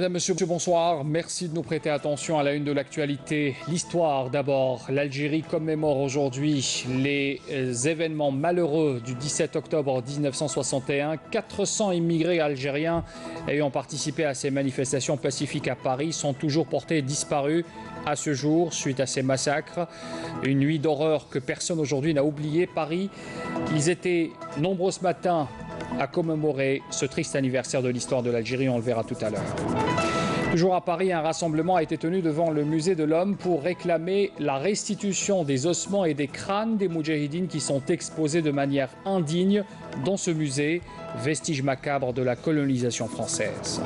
Madame, Monsieur, bonsoir. Merci de nous prêter attention à la une de l'actualité. L'histoire d'abord. L'Algérie commémore aujourd'hui les événements malheureux du 17 octobre 1961. 400 immigrés algériens ayant participé à ces manifestations pacifiques à Paris sont toujours portés disparus à ce jour suite à ces massacres. Une nuit d'horreur que personne aujourd'hui n'a oublié. Paris, ils étaient nombreux ce matin à commémorer ce triste anniversaire de l'histoire de l'Algérie, on le verra tout à l'heure. Toujours à Paris, un rassemblement a été tenu devant le musée de l'Homme pour réclamer la restitution des ossements et des crânes des moudjahidines qui sont exposés de manière indigne dans ce musée, vestige macabre de la colonisation française.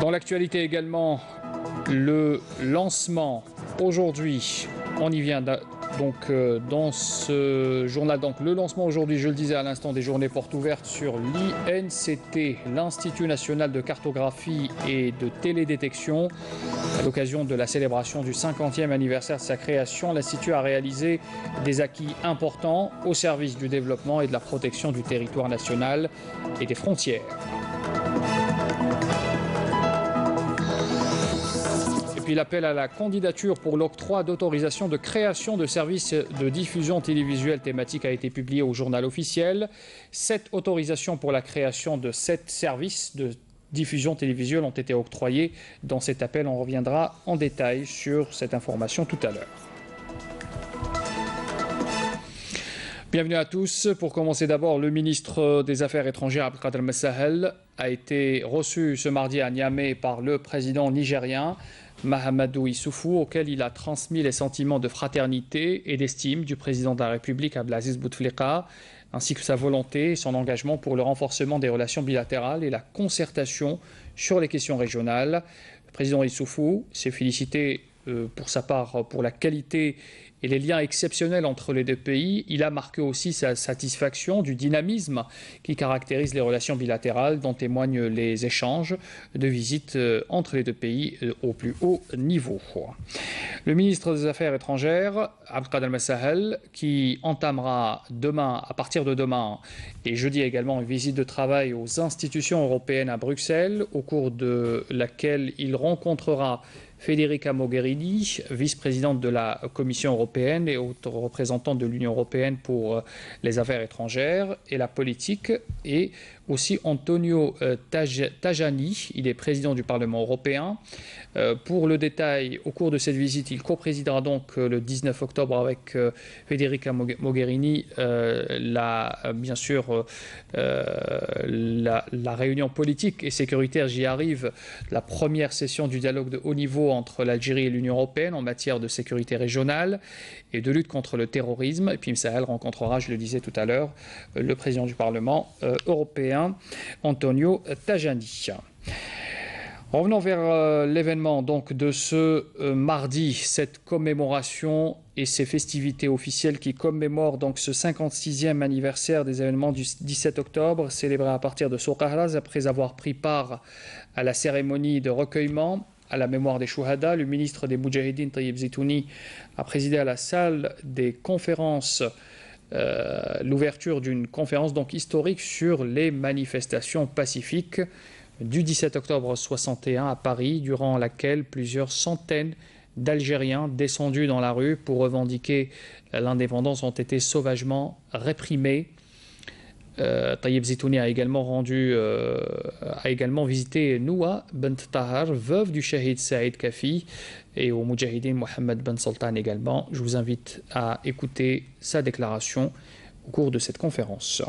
Dans l'actualité également, le lancement aujourd'hui, on y vient donc dans ce journal, donc le lancement aujourd'hui, je le disais à l'instant, des journées portes ouvertes sur l'INCT, l'Institut national de cartographie et de télédétection. À l'occasion de la célébration du 50e anniversaire de sa création, l'Institut a réalisé des acquis importants au service du développement et de la protection du territoire national et des frontières. Puis l'appel à la candidature pour l'octroi d'autorisation de création de services de diffusion télévisuelle thématique a été publié au journal officiel. 7 autorisations pour la création de 7 services de diffusion télévisuelle ont été octroyées. Dans cet appel, on reviendra en détail sur cette information tout à l'heure. Bienvenue à tous. Pour commencer d'abord, le ministre des Affaires étrangères Abdelkader Messahel a été reçu ce mardi à Niamey par le président nigérien Mahamadou Issoufou, auquel il a transmis les sentiments de fraternité et d'estime du président de la République Abdelaziz Bouteflika, ainsi que sa volonté et son engagement pour le renforcement des relations bilatérales et la concertation sur les questions régionales. Le président Issoufou s'est félicité pour sa part pour la qualité et les liens exceptionnels entre les deux pays. Il a marqué aussi sa satisfaction du dynamisme qui caractérise les relations bilatérales, dont témoignent les échanges de visites entre les deux pays au plus haut niveau. Le ministre des Affaires étrangères, Abdelkader Messahel, qui entamera demain, à partir de demain et jeudi également, une visite de travail aux institutions européennes à Bruxelles, au cours de laquelle il rencontrera Federica Mogherini, vice-présidente de la Commission européenne et haute représentante de l'Union européenne pour les affaires étrangères et la politique, et aussi Antonio Tajani, il est président du Parlement européen. Pour le détail, au cours de cette visite, il coprésidera donc le 19 octobre avec Federica Mogherini bien sûr la réunion politique et sécuritaire, j'y arrive, la première session du dialogue de haut niveau entre l'Algérie et l'Union européenne en matière de sécurité régionale et de lutte contre le terrorisme. Et puis Messahel rencontrera, je le disais tout à l'heure, le président du Parlement européen, Antonio Tajani. Revenons vers l'événement donc de ce mardi, cette commémoration et ces festivités officielles qui commémorent donc ce 56e anniversaire des événements du 17 octobre, célébré à partir de Soukharaz, après avoir pris part à la cérémonie de recueillement à la mémoire des Chouhada. Le ministre des Moudjahidines, Tayyib Zitouni, a présidé à la salle des conférences l'ouverture d'une conférence donc historique sur les manifestations pacifiques du 17 octobre 61 à Paris, durant laquelle plusieurs centaines d'Algériens descendus dans la rue pour revendiquer l'indépendance ont été sauvagement réprimés. Tayyib Zitouni a également visité Noua Bent Tahar, veuve du shahid Saïd Kafi, et au Moudjahidine Mohamed Ben Sultan également. Je vous invite à écouter sa déclaration au cours de cette conférence.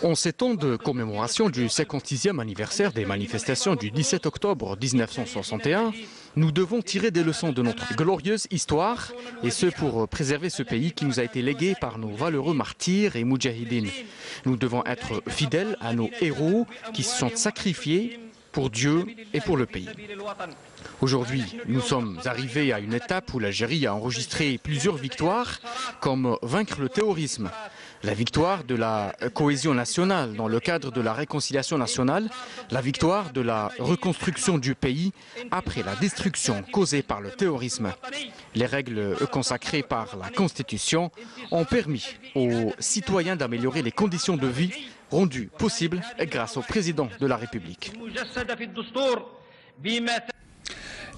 En ces temps de commémoration du 56e anniversaire des manifestations du 17 octobre 1961, nous devons tirer des leçons de notre glorieuse histoire, et ce pour préserver ce pays qui nous a été légué par nos valeureux martyrs et moudjahidines. Nous devons être fidèles à nos héros qui se sont sacrifiés pour Dieu et pour le pays. Aujourd'hui, nous sommes arrivés à une étape où l'Algérie a enregistré plusieurs victoires, comme vaincre le terrorisme, La victoire de la cohésion nationale dans le cadre de la réconciliation nationale, la victoire de la reconstruction du pays après la destruction causée par le terrorisme. Les règles consacrées par la Constitution ont permis aux citoyens d'améliorer les conditions de vie rendues possibles grâce au président de la République.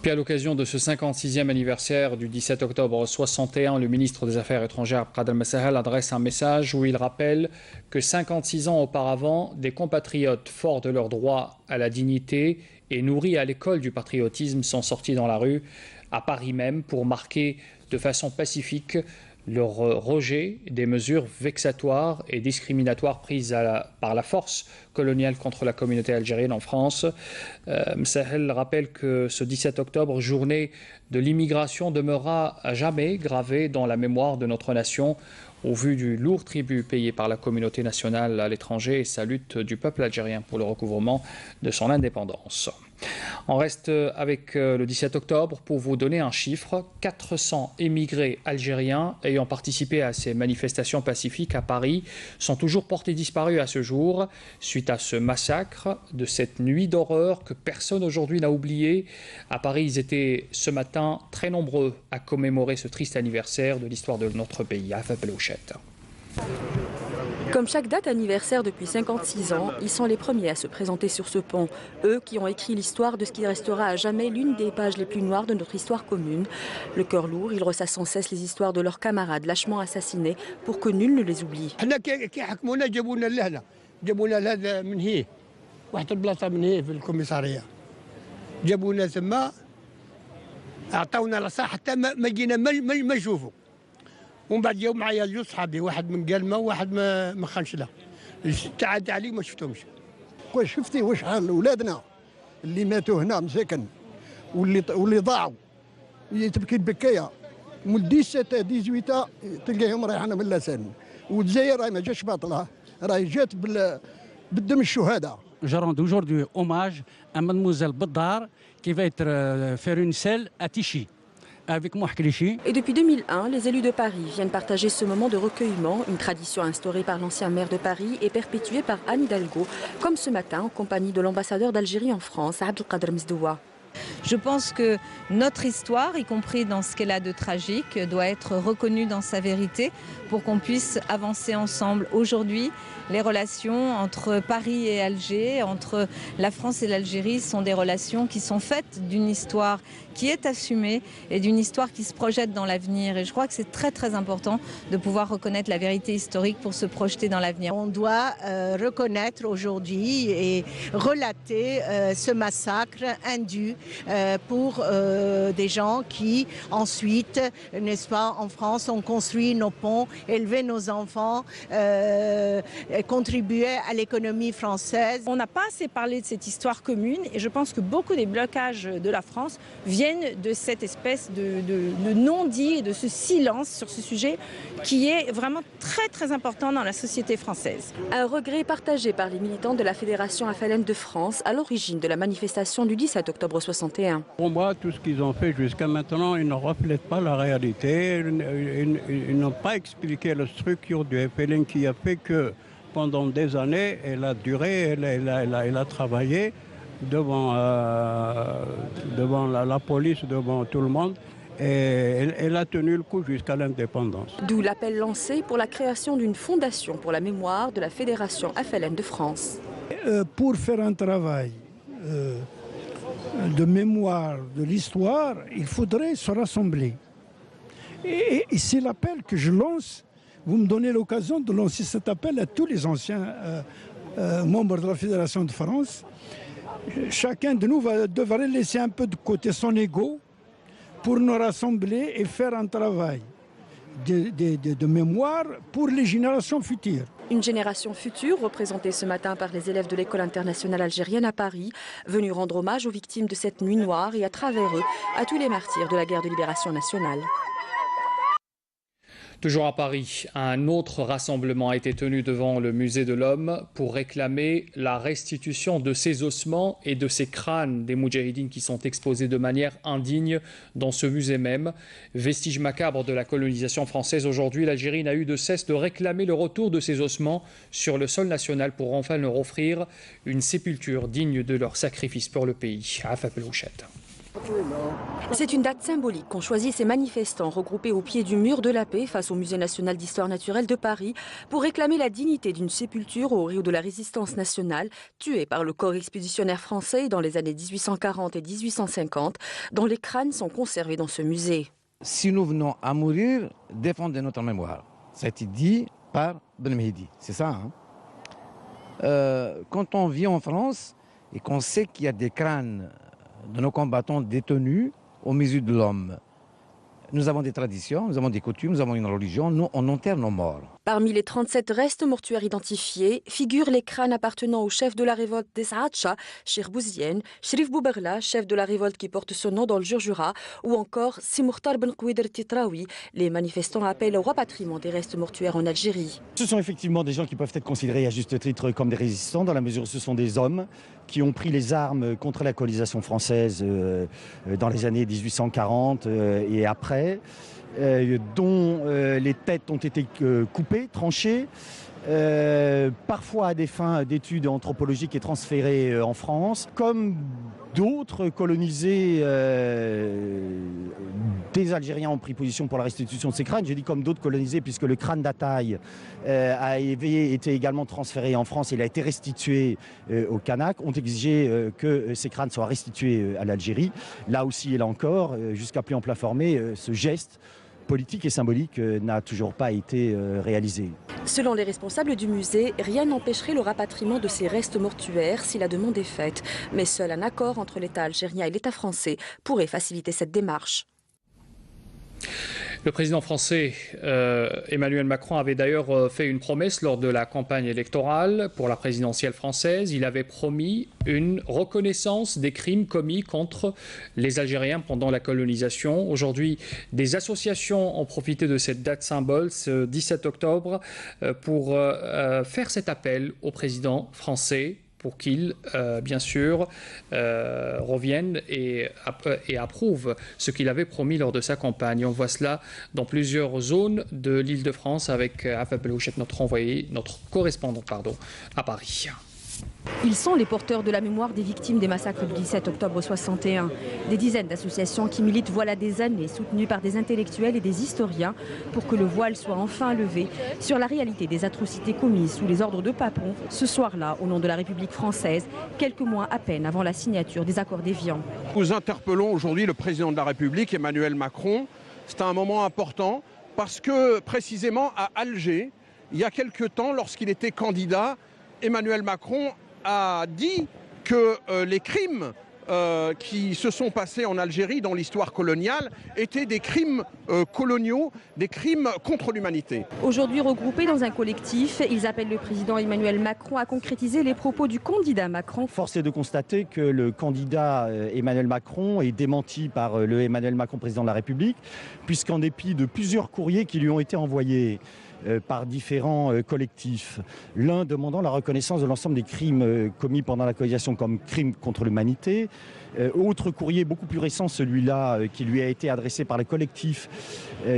Puis à l'occasion de ce 56e anniversaire du 17 octobre 61, le ministre des Affaires étrangères Abqadr al-Masahel adresse un message où il rappelle que 56 ans auparavant, des compatriotes forts de leur droit à la dignité et nourris à l'école du patriotisme sont sortis dans la rue, à Paris même, pour marquer de façon pacifique leur rejet des mesures vexatoires et discriminatoires prises par la force coloniale contre la communauté algérienne en France. Msahel rappelle que ce 17 octobre, journée de l'immigration, demeurera à jamais gravée dans la mémoire de notre nation au vu du lourd tribut payé par la communauté nationale à l'étranger et sa lutte du peuple algérien pour le recouvrement de son indépendance. On reste avec le 17 octobre pour vous donner un chiffre. 400 émigrés algériens ayant participé à ces manifestations pacifiques à Paris sont toujours portés disparus à ce jour suite à ce massacre de cette nuit d'horreur que personne aujourd'hui n'a oublié. À Paris, ils étaient ce matin très nombreux à commémorer ce triste anniversaire de l'histoire de notre pays. Afaf Belouchette. Comme chaque date anniversaire depuis 56 ans, ils sont les premiers à se présenter sur ce pont. Eux qui ont écrit l'histoire de ce qui restera à jamais l'une des pages les plus noires de notre histoire commune. Le cœur lourd, ils ressassent sans cesse les histoires de leurs camarades lâchement assassinés pour que nul ne les oublie. ومن بعد جاوا معايا جوج صحابي واحد من قلمه وواحد من خنشله تعدى علي ما شفتهمش واش شفتي وشحال اولادنا اللي ماتوا هنا مساكن واللي ضاعوا تبكي البكايه من 17 18 تلقاهم رايحين من لسان والجزائر راهي ما جاتش باطله راهي جات بالدم الشهداء. Je rends aujourd'hui hommage à mademoiselle Bedar qui va être faire une selle à Tichy. Et depuis 2001, les élus de Paris viennent partager ce moment de recueillement, une tradition instaurée par l'ancien maire de Paris et perpétuée par Anne Hidalgo, comme ce matin en compagnie de l'ambassadeur d'Algérie en France, Abdelkader Mezdoua. Je pense que notre histoire, y compris dans ce qu'elle a de tragique, doit être reconnue dans sa vérité pour qu'on puisse avancer ensemble. Aujourd'hui, les relations entre Paris et Alger, entre la France et l'Algérie sont des relations qui sont faites d'une histoire qui est assumée et d'une histoire qui se projette dans l'avenir. Et je crois que c'est très très important de pouvoir reconnaître la vérité historique pour se projeter dans l'avenir. On doit reconnaître aujourd'hui et relater ce massacre indu pour des gens qui ensuite, n'est-ce pas, en France, ont construit nos ponts, élevé nos enfants, contribué à l'économie française. On n'a pas assez parlé de cette histoire commune et je pense que beaucoup des blocages de la France viennent de cette espèce de non-dit et de ce silence sur ce sujet qui est vraiment très très important dans la société française. Un regret partagé par les militants de la Fédération FLN de France à l'origine de la manifestation du 17 octobre 61. Pour moi, tout ce qu'ils ont fait jusqu'à maintenant, ils ne reflètent pas la réalité. Ils n'ont pas expliqué la structure du FLN qui a fait que pendant des années, elle a duré, elle a travaillé devant la police, devant tout le monde. Et elle a tenu le coup jusqu'à l'indépendance. D'où l'appel lancé pour la création d'une fondation pour la mémoire de la Fédération FLN de France. Pour faire un travail de mémoire de l'histoire, il faudrait se rassembler. Et c'est l'appel que je lance. Vous me donnez l'occasion de lancer cet appel à tous les anciens membres de la Fédération de France. Chacun de nous devrait laisser un peu de côté son ego pour nous rassembler et faire un travail de mémoire pour les générations futures. Une génération future représentée ce matin par les élèves de l'École internationale algérienne à Paris, venus rendre hommage aux victimes de cette nuit noire et à travers eux à tous les martyrs de la guerre de libération nationale. Toujours à Paris, un autre rassemblement a été tenu devant le musée de l'Homme pour réclamer la restitution de ces ossements et de ces crânes des moudjahidines qui sont exposés de manière indigne dans ce musée même. Vestige macabre de la colonisation française, aujourd'hui l'Algérie n'a eu de cesse de réclamer le retour de ces ossements sur le sol national pour enfin leur offrir une sépulture digne de leur sacrifice pour le pays. Afaf Belouchet. C'est une date symbolique qu'ont choisi ces manifestants regroupés au pied du mur de la paix face au Musée national d'histoire naturelle de Paris pour réclamer la dignité d'une sépulture au rio de la résistance nationale tuée par le corps expéditionnaire français dans les années 1840 et 1850 dont les crânes sont conservés dans ce musée. Si nous venons à mourir, défendez notre mémoire. Ça a été dit par Ben Mehdi, c'est ça. Quand on vit en France et qu'on sait qu'il y a des crânes de nos combattants détenus au musée de l'Homme. Nous avons des traditions, nous avons des coutumes, nous avons une religion, nous on enterre nos morts. Parmi les 37 restes mortuaires identifiés figurent les crânes appartenant au chef de la révolte des Saadcha, Cheikh Bouzienne, Sherif Bouberla, chef de la révolte qui porte ce nom dans le Jurjura, ou encore Simourtar Ben Kouider Titraoui. Les manifestants appellent au rapatriement des restes mortuaires en Algérie. Ce sont effectivement des gens qui peuvent être considérés à juste titre comme des résistants, dans la mesure où ce sont des hommes qui ont pris les armes contre la colonisation française dans les années 1840 et après. Dont les têtes ont été coupées, tranchées, parfois à des fins d'études anthropologiques et transférées en France, comme d'autres colonisés, des Algériens ont pris position pour la restitution de ces crânes. J'ai dit comme d'autres colonisés puisque le crâne d'Ataï a été également transféré en France. Il a été restitué au Kanak. Ont exigé que ces crânes soient restitués à l'Algérie. Là aussi et là encore, jusqu'à plus en plat formé, ce geste politique et symbolique n'a toujours pas été réalisé. Selon les responsables du musée, rien n'empêcherait le rapatriement de ces restes mortuaires si la demande est faite. Mais seul un accord entre l'État algérien et l'État français pourrait faciliter cette démarche. Le président français Emmanuel Macron avait d'ailleurs fait une promesse lors de la campagne électorale pour la présidentielle française. Il avait promis une reconnaissance des crimes commis contre les Algériens pendant la colonisation. Aujourd'hui, des associations ont profité de cette date symbole, ce 17 octobre, pour faire cet appel au président français pour qu'il, bien sûr, revienne et approuve ce qu'il avait promis lors de sa campagne. On voit cela dans plusieurs zones de l'Île-de-France avec Afaf Belouchet, notre correspondant à Paris. Ils sont les porteurs de la mémoire des victimes des massacres du 17 octobre 61. Des dizaines d'associations qui militent voilà des années, soutenues par des intellectuels et des historiens, pour que le voile soit enfin levé sur la réalité des atrocités commises sous les ordres de Papon, ce soir-là, au nom de la République française, quelques mois à peine avant la signature des accords d'Évian. Nous interpellons aujourd'hui le président de la République, Emmanuel Macron. C'est un moment important parce que, précisément, à Alger, il y a quelque temps, lorsqu'il était candidat, Emmanuel Macron a dit que les crimes qui se sont passés en Algérie dans l'histoire coloniale étaient des crimes coloniaux, des crimes contre l'humanité. Aujourd'hui regroupés dans un collectif, ils appellent le président Emmanuel Macron à concrétiser les propos du candidat Macron. Force est de constater que le candidat Emmanuel Macron est démenti par le Emmanuel Macron, président de la République, puisqu'en dépit de plusieurs courriers qui lui ont été envoyés par différents collectifs, l'un demandant la reconnaissance de l'ensemble des crimes commis pendant la colonisation comme crimes contre l'humanité. Autre courrier beaucoup plus récent, celui-là qui lui a été adressé par le collectif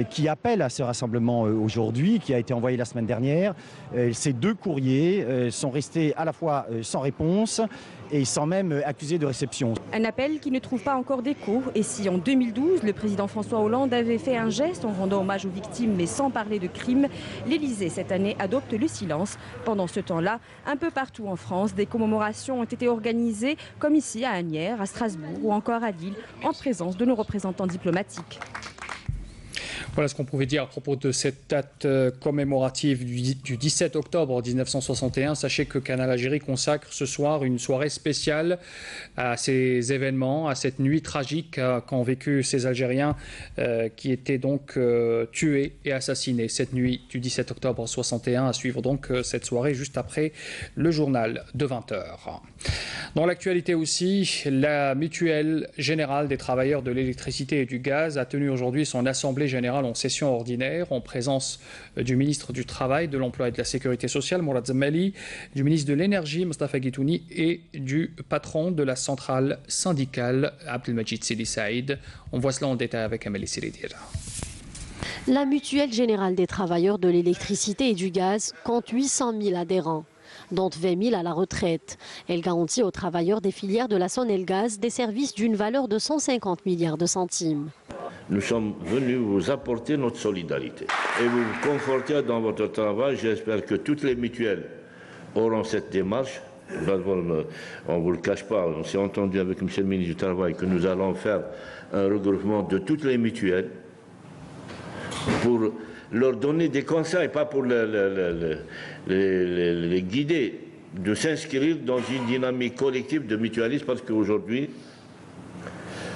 qui appelle à ce rassemblement aujourd'hui, qui a été envoyé la semaine dernière. Ces deux courriers sont restés à la fois sans réponse et sans même accusé de réception. Un appel qui ne trouve pas encore d'écho. Et si en 2012, le président François Hollande avait fait un geste en rendant hommage aux victimes mais sans parler de crimes, l'Élysée cette année adopte le silence. Pendant ce temps-là, un peu partout en France, des commémorations ont été organisées, comme ici à Asnières, à Strasbourg ou encore à Lille, en présence de nos représentants diplomatiques. Voilà ce qu'on pouvait dire à propos de cette date commémorative du 17 octobre 1961. Sachez que Canal Algérie consacre ce soir une soirée spéciale à ces événements, à cette nuit tragique qu'ont vécu ces Algériens qui étaient donc tués et assassinés cette nuit du 17 octobre 61. À suivre donc cette soirée juste après le journal de 20h. Dans l'actualité aussi, la Mutuelle Générale des Travailleurs de l'électricité et du gaz a tenu aujourd'hui son assemblée générale en session ordinaire en présence du ministre du Travail, de l'Emploi et de la Sécurité sociale, Mourad Zemmali, du ministre de l'Énergie, Mustafa Guitouni, et du patron de la centrale syndicale, Abdelmajid Sidi Saïd. On voit cela en détail avec Amélie Siridira. La Mutuelle Générale des Travailleurs de l'électricité et du gaz compte 800 000 adhérents, dont 20 000 à la retraite. Elle garantit aux travailleurs des filières de la Sonelgaz des services d'une valeur de 150 milliards de centimes. Nous sommes venus vous apporter notre solidarité et vous conforter dans votre travail. J'espère que toutes les mutuelles auront cette démarche. On ne vous le cache pas, on s'est entendu avec M. le ministre du Travail que nous allons faire un regroupement de toutes les mutuelles pour leur donner des conseils, pas pour les guider, de s'inscrire dans une dynamique collective de mutualisme, parce qu'aujourd'hui,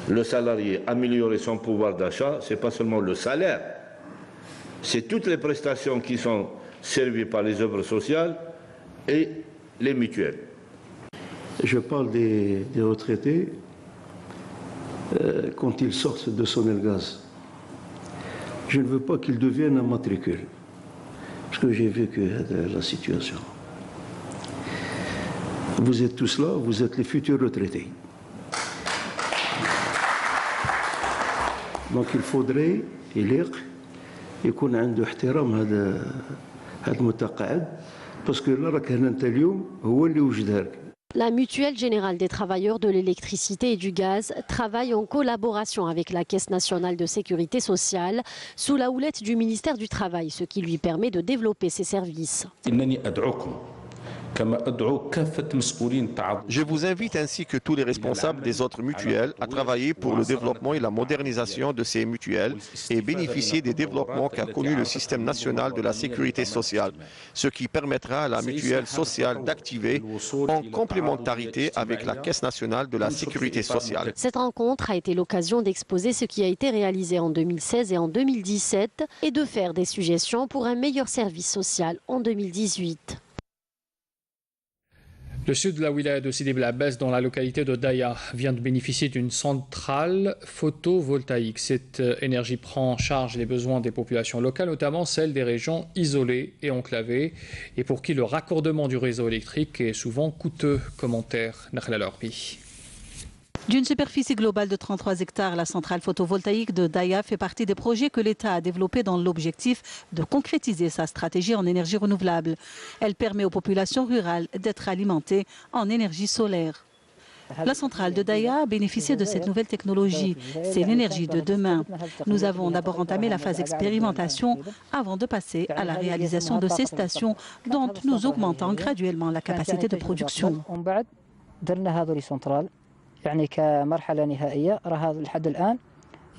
le salarié, améliorer son pouvoir d'achat, ce n'est pas seulement le salaire, c'est toutes les prestations qui sont servies par les œuvres sociales et les mutuelles. Je parle des retraités quand ils sortent de Sonelgaz. Je ne veux pas qu'ils deviennent un matricule, parce que j'ai vécu la situation. Vous êtes tous là, vous êtes les futurs retraités. Donc il faudrait يليق يكون عنده احترام هذا المتقاعد باسكو اللي راك هنا انت اليوم هو اللي وجدها لك. La Mutuelle Générale des Travailleurs de l'électricité et du gaz travaille en collaboration avec la Caisse nationale de sécurité sociale sous la houlette du ministère du Travail, ce qui lui permet de développer ses services. Je vous invite ainsi que tous les responsables des autres mutuelles à travailler pour le développement et la modernisation de ces mutuelles et bénéficier des développements qu'a connu le système national de la sécurité sociale, ce qui permettra à la mutuelle sociale d'activer en complémentarité avec la Caisse nationale de la sécurité sociale. Cette rencontre a été l'occasion d'exposer ce qui a été réalisé en 2016 et en 2017 et de faire des suggestions pour un meilleur service social en 2018. Le sud de la wilaya de Sidi Bel Abbès, dans la localité de Daya, vient de bénéficier d'une centrale photovoltaïque. Cette énergie prend en charge les besoins des populations locales, notamment celles des régions isolées et enclavées, et pour qui le raccordement du réseau électrique est souvent coûteux. Commentaire Nakhla Lorbi. D'une superficie globale de 33 hectares, la centrale photovoltaïque de Daya fait partie des projets que l'État a développés dans l'objectif de concrétiser sa stratégie en énergie renouvelable. Elle permet aux populations rurales d'être alimentées en énergie solaire. La centrale de Daya a bénéficié de cette nouvelle technologie. C'est l'énergie de demain. Nous avons d'abord entamé la phase expérimentation avant de passer à la réalisation de ces stations dont nous augmentons graduellement la capacité de production. يعني كمرحلة نهائية راها لحد الآن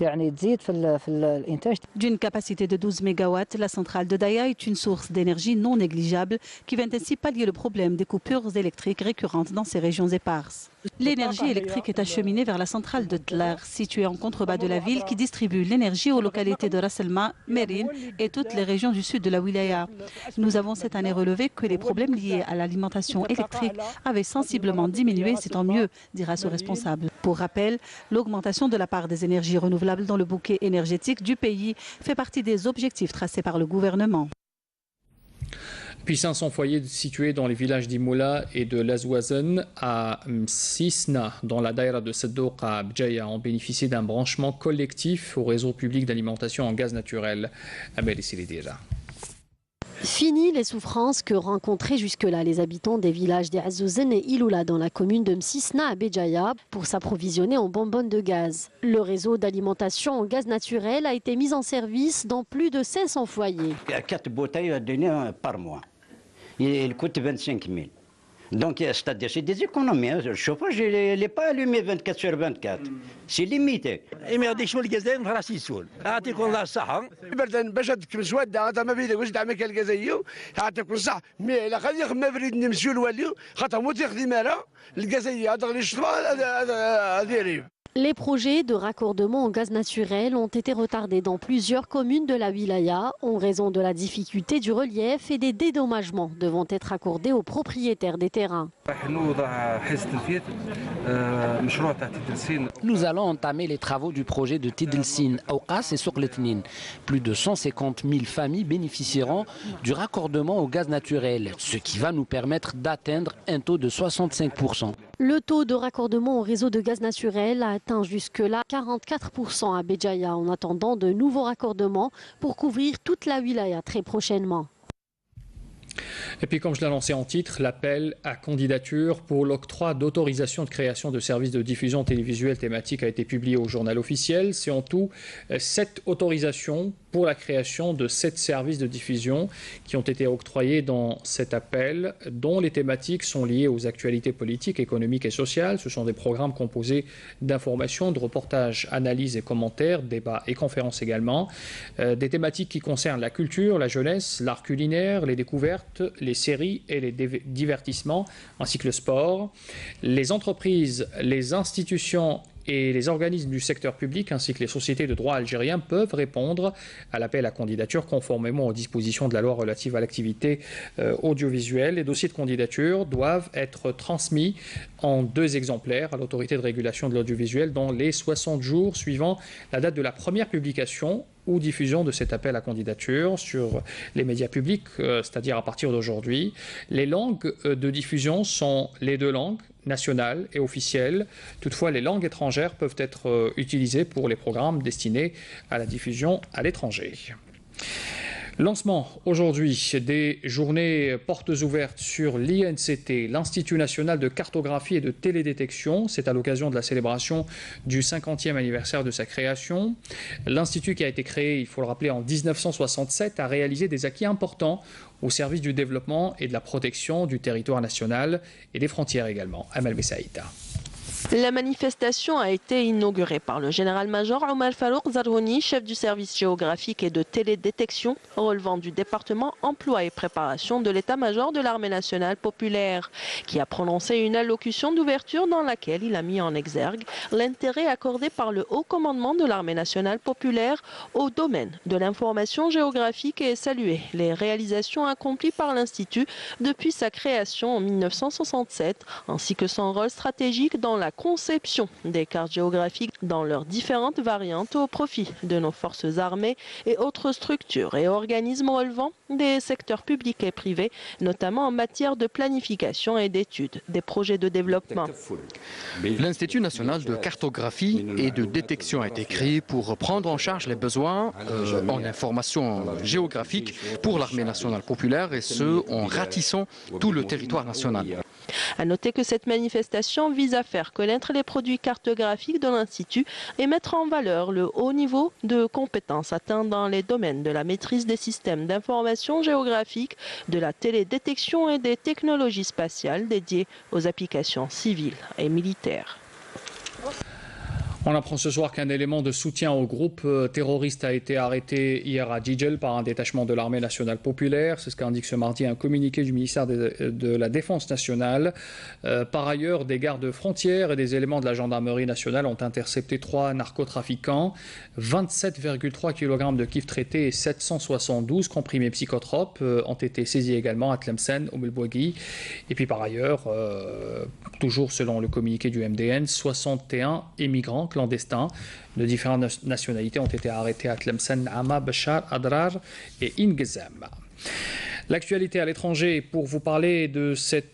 يعني تزيد في الإنتاج. D'une capacité de 12 MW, la centrale de Daya est une source d'énergie non négligeable qui vient ainsi pallier le problème des coupures électriques récurrentes dans ces régions éparses. L'énergie électrique est acheminée vers la centrale de Tler, située en contrebas de la ville, qui distribue l'énergie aux localités de Ras Elma, Mérine et toutes les régions du sud de la wilaya. Nous avons cette année relevé que les problèmes liés à l'alimentation électrique avaient sensiblement diminué, c'est tant mieux, dira ce responsable. Pour rappel, l'augmentation de la part des énergies renouvelables dans le bouquet énergétique du pays fait partie des objectifs tracés par le gouvernement. Puis 500 foyers situés dans les villages d'Imoula et de Lazouazen à Msisna, dans la daïra de Seddouk à Bjaya, ont bénéficié d'un branchement collectif au réseau public d'alimentation en gaz naturel. Fini les souffrances que rencontraient jusque-là les habitants des villages d'Azouzen et Iloula dans la commune de Msisna à Béjaïa pour s'approvisionner en bonbonnes de gaz. Le réseau d'alimentation en gaz naturel a été mis en service dans plus de 500 foyers. 4 bouteilles données par mois. Il coûte 25 000. Donc, c'est-à-dire, c'est des économies. Le chauffage, il n'est pas allumé 24 sur 24. C'est limité. ما يغاديش من الجزائر في راس يسول يعطيكم الله الصحة بردا باش تكمل سواد هذا ما بيدك واش دعمك الجزائر يعطيكم الصحة مي لا خلي ما بريد نمشيو الوالي خاطر مو تخدم مالا الجزائر هذا غير الشتوى هذا ريب Les projets de raccordement au gaz naturel ont été retardés dans plusieurs communes de la wilaya en raison de la difficulté du relief et des dédommagements devant être accordés aux propriétaires des terrains. Nous allons entamer les travaux du projet de Tidilsin, Aouqas et Soukletnin. Plus de 150 000 familles bénéficieront du raccordement au gaz naturel, ce qui va nous permettre d'atteindre un taux de 65%. Le taux de raccordement au réseau de gaz naturel a atteint jusque-là 44% à Béjaïa en attendant de nouveaux raccordements pour couvrir toute la wilaya très prochainement. Et puis, comme je l'ai annoncé en titre, l'appel à candidature pour l'octroi d'autorisation de création de services de diffusion télévisuelle thématique a été publié au journal officiel. C'est en tout 7 autorisations pour la création de 7 services de diffusion qui ont été octroyés dans cet appel, dont les thématiques sont liées aux actualités politiques, économiques et sociales. Ce sont des programmes composés d'informations, de reportages, analyses et commentaires, débats et conférences également. Des thématiques qui concernent la culture, la jeunesse, l'art culinaire, les découvertes, les séries et les divertissements, ainsi que le sport. Les entreprises, les institutions et les organismes du secteur public ainsi que les sociétés de droit algériens peuvent répondre à l'appel à candidature conformément aux dispositions de la loi relative à l'activité audiovisuelle. Les dossiers de candidature doivent être transmis en 2 exemplaires à l'autorité de régulation de l'audiovisuel dans les 60 jours suivant la date de la première publication ou diffusion de cet appel à candidature sur les médias publics, c'est-à-dire à partir d'aujourd'hui. Les langues de diffusion sont les 2 langues, nationales et officielles. Toutefois, les langues étrangères peuvent être utilisées pour les programmes destinés à la diffusion à l'étranger. Lancement aujourd'hui des journées portes ouvertes sur l'INCT, l'Institut national de cartographie et de télédétection. C'est à l'occasion de la célébration du 50e anniversaire de sa création. L'Institut, qui a été créé, il faut le rappeler, en 1967, a réalisé des acquis importants au service du développement et de la protection du territoire national et des frontières également. Amal Bessaïta. La manifestation a été inaugurée par le général-major Omar Farouk Zarhouni, chef du service géographique et de télédétection relevant du département emploi et préparation de l'état-major de l'armée nationale populaire, qui a prononcé une allocution d'ouverture dans laquelle il a mis en exergue l'intérêt accordé par le haut commandement de l'armée nationale populaire au domaine de l'information géographique et salué les réalisations accomplies par l'Institut depuis sa création en 1967, ainsi que son rôle stratégique dans la conception des cartes géographiques dans leurs différentes variantes au profit de nos forces armées et autres structures et organismes relevant des secteurs publics et privés, notamment en matière de planification et d'études des projets de développement. L'Institut national de cartographie et de détection a été créé pour prendre en charge les besoins en information géographique pour l'armée nationale populaire, et ce, en ratissant tout le territoire national. À noter que cette manifestation vise à faire connaître les produits cartographiques de l'Institut et mettre en valeur le haut niveau de compétences atteint dans les domaines de la maîtrise des systèmes d'information géographique, de la télédétection et des technologies spatiales dédiées aux applications civiles et militaires. On apprend ce soir qu'un élément de soutien au groupe terroriste a été arrêté hier à Djidjel par un détachement de l'armée nationale populaire. C'est ce qu'indique ce mardi un communiqué du ministère de la Défense nationale. Par ailleurs, des gardes frontières et des éléments de la gendarmerie nationale ont intercepté 3 narcotrafiquants, 27,3 kg de kif traités et 772 comprimés psychotropes ont été saisis également à Tlemcen, au Melbougui. Et puis par ailleurs, toujours selon le communiqué du MDN, 61 immigrants clandestins de différentes nationalités ont été arrêtés à Tlemcen, Ama, Bachar, Adrar et Ingezam. L'actualité à l'étranger, pour vous parler de cet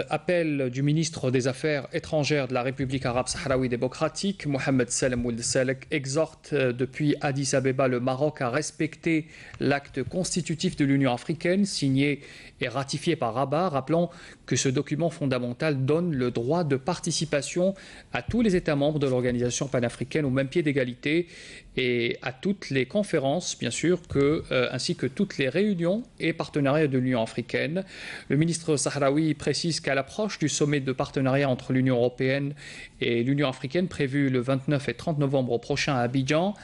appel du ministre des Affaires étrangères de la République arabe sahraoui démocratique, Mohamed Salem Ould Salek, exhorte depuis Addis Abeba le Maroc à respecter l'acte constitutif de l'Union africaine signé et ratifié par Rabat, rappelant que ce document fondamental donne le droit de participation à tous les États membres de l'organisation panafricaine au même pied d'égalité et à toutes les conférences, bien sûr, ainsi que toutes les réunions et partenariats de l'Union africaine. Le ministre sahraoui précise qu'à l'approche du sommet de partenariat entre l'Union européenne et l'Union africaine prévu le 29 et 30 novembre prochain à Abidjan,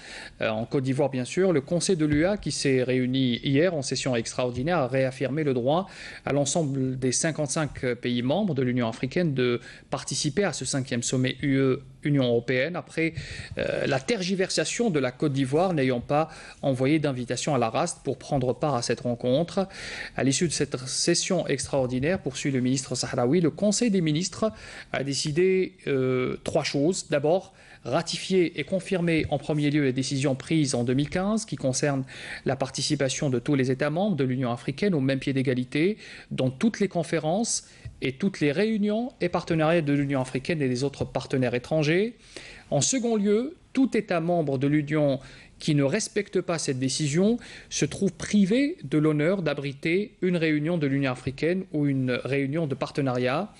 en Côte d'Ivoire bien sûr, le Conseil de l'UA qui s'est réuni hier en session extraordinaire a réaffirmé le droit à l'ensemble des 55 pays membres de l'Union africaine de participer à ce 5e sommet UE Union européenne après la tergiversation de la Côte d'Ivoire n'ayant pas envoyé d'invitation à la RAST pour prendre part à cette rencontre. À l'issue de cette session extraordinaire, poursuit le ministre sahraoui, le Conseil des ministres a décidé 3 choses. D'abord, ratifier et confirmer en premier lieu les décisions prises en 2015 qui concernent la participation de tous les États membres de l'Union africaine au même pied d'égalité dans toutes les conférences et toutes les réunions et partenariats de l'Union africaine et des autres partenaires étrangers. En second lieu, tout État membre de l'Union qui ne respecte pas cette décision se trouve privé de l'honneur d'abriter une réunion de l'Union africaine ou une réunion de partenariat.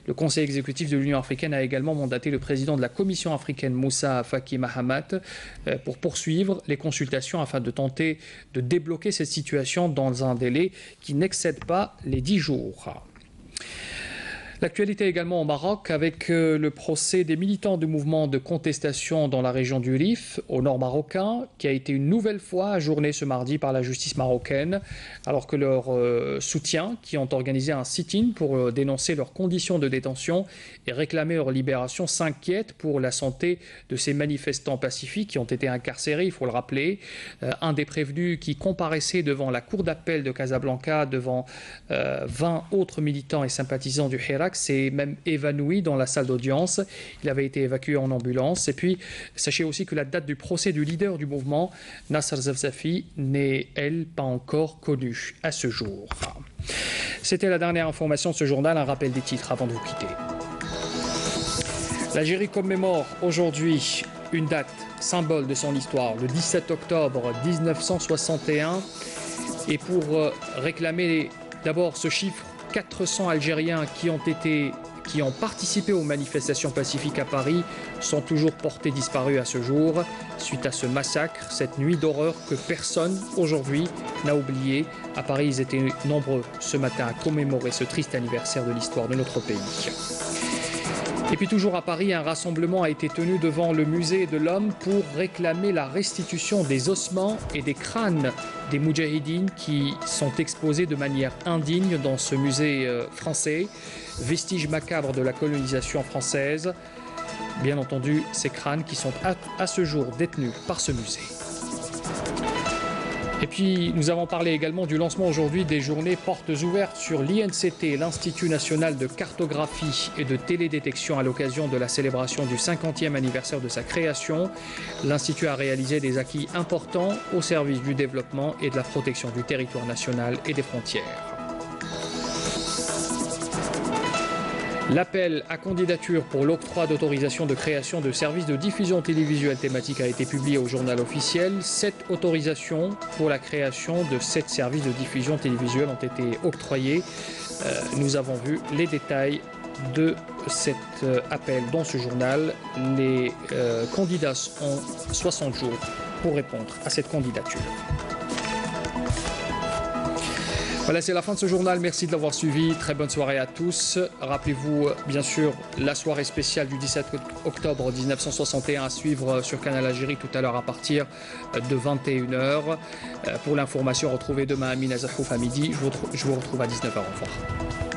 Le Conseil exécutif de l'Union africaine a également mandaté le président de la Commission africaine, Moussa Faki Mahamat, pour poursuivre les consultations afin de tenter de débloquer cette situation dans un délai qui n'excède pas les 10 jours. L'actualité également au Maroc avec le procès des militants du mouvement de contestation dans la région du Rif, au nord marocain, qui a été une nouvelle fois ajourné ce mardi par la justice marocaine, alors que leurs soutiens, qui ont organisé un sit-in pour dénoncer leurs conditions de détention et réclamer leur libération, s'inquiètent pour la santé de ces manifestants pacifiques qui ont été incarcérés, il faut le rappeler. Un des prévenus qui comparaissait devant la cour d'appel de Casablanca devant 20 autres militants et sympathisants du Hirak s'est même évanoui dans la salle d'audience. Il avait été évacué en ambulance. Et puis, sachez aussi que la date du procès du leader du mouvement, Nasser Zafzafi, n'est, elle, pas encore connue à ce jour. C'était la dernière information de ce journal. Un rappel des titres avant de vous quitter. L'Algérie commémore aujourd'hui une date symbole de son histoire, le 17 octobre 1961. Et pour réclamer d'abord ce chiffre, 400 Algériens qui ont participé aux manifestations pacifiques à Paris sont toujours portés disparus à ce jour, suite à ce massacre, cette nuit d'horreur que personne aujourd'hui n'a oublié. À Paris, ils étaient nombreux ce matin à commémorer ce triste anniversaire de l'histoire de notre pays. Et puis toujours à Paris, un rassemblement a été tenu devant le musée de l'homme pour réclamer la restitution des ossements et des crânes des moudjahidines qui sont exposés de manière indigne dans ce musée français, vestiges macabres de la colonisation française. Bien entendu, ces crânes qui sont à ce jour détenus par ce musée. Et puis, nous avons parlé également du lancement aujourd'hui des journées portes ouvertes sur l'INCT, l'Institut national de cartographie et de télédétection à l'occasion de la célébration du 50e anniversaire de sa création. L'Institut a réalisé des acquis importants au service du développement et de la protection du territoire national et des frontières. L'appel à candidature pour l'octroi d'autorisation de création de services de diffusion télévisuelle thématique a été publié au journal officiel. 7 autorisations pour la création de 7 services de diffusion télévisuelle ont été octroyées. Nous avons vu les détails de cet appel dans ce journal. Les candidats ont 60 jours pour répondre à cette candidature. Voilà, c'est la fin de ce journal. Merci de l'avoir suivi. Très bonne soirée à tous. Rappelez-vous, bien sûr, la soirée spéciale du 17 octobre 1961 à suivre sur Canal Algérie tout à l'heure à partir de 21h. Pour l'information, retrouvez demain Amina Zahouf à midi. Je vous retrouve à 19h. Au revoir.